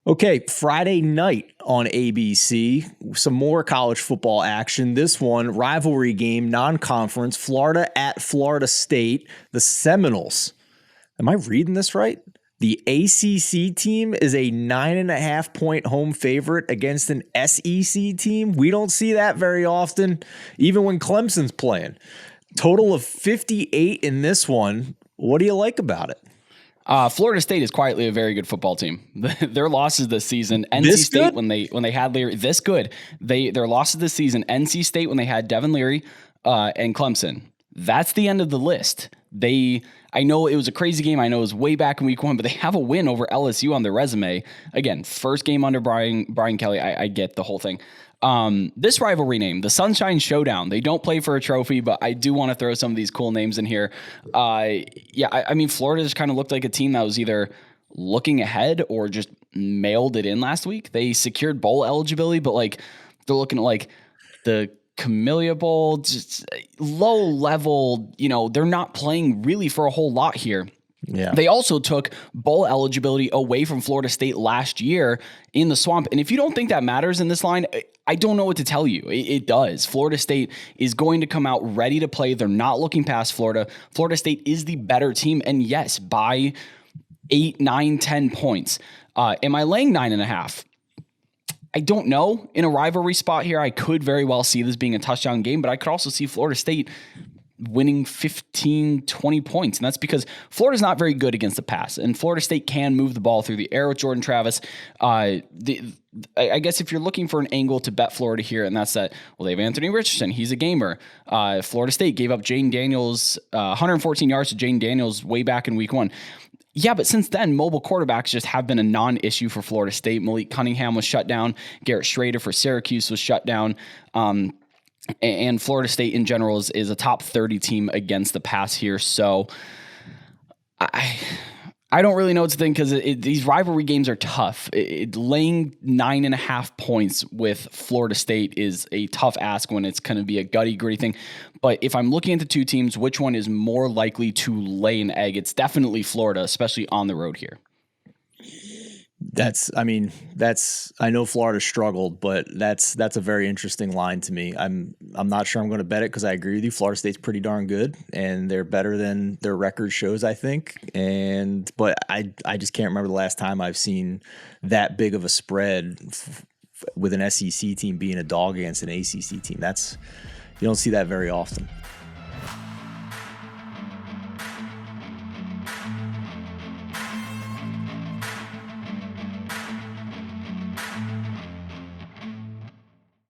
Okay, Friday night on ABC, some more college football action. This one, rivalry game, non-conference, Florida at Florida State. The Seminoles. Am I reading this right? The ACC team is a 9.5-point home favorite against an SEC team. We don't see that very often, even when Clemson's playing. Total of 58 in this one. What do you like about it? Florida State is quietly a very good football team. Their losses this season, NC This State good? when they had Leary, this good. Their losses this season, NC State when they had Devin Leary and Clemson. That's the end of the list. I know it was a crazy game. I know it was way back in week 1, but they have a win over LSU on their resume. Again, first game under Brian Kelly. I get the whole thing. This rivalry name, the Sunshine Showdown. They don't play for a trophy, but I do want to throw some of these cool names in here. I mean, Florida just kind of looked like a team that was either looking ahead or just mailed it in last week. They secured bowl eligibility, but like they're looking at like the Camellia Bowl, just low level, they're not playing really for a whole lot here. Yeah. They also took bowl eligibility away from Florida State last year in the Swamp. And if you don't think that matters in this line, I don't know what to tell you. It does. Florida State is going to come out ready to play. They're not looking past Florida. Florida State is the better team. And yes, by 8, 9, 10 points. Am I laying 9.5? I don't know. In a rivalry spot here, I could very well see this being a touchdown game, but I could also see Florida State winning 15, 20 points. And that's because Florida's not very good against the pass. And Florida State can move the ball through the air with Jordan Travis. I guess if you're looking for an angle to bet Florida here, and that's that, well, they have Anthony Richardson. He's a gamer. Florida State gave up Jane Daniels, 114 yards to Jane Daniels way back in week 1. Yeah, but since then, mobile quarterbacks just have been a non-issue for Florida State. Malik Cunningham was shut down. Garrett Schrader for Syracuse was shut down. And Florida State in general is a top 30 team against the pass here. So I don't really know what to think because these rivalry games are tough. Laying 9.5 points with Florida State is a tough ask when it's going to be a gritty thing. But if I'm looking at the two teams, which one is more likely to lay an egg? It's definitely Florida, especially on the road here. I know Florida struggled, but that's a very interesting line to me. I'm not sure I'm going to bet it because I agree with you. Florida State's pretty darn good and they're better than their record shows, I think. But I just can't remember the last time I've seen that big of a spread with an SEC team being a dog against an ACC team. You don't see that very often.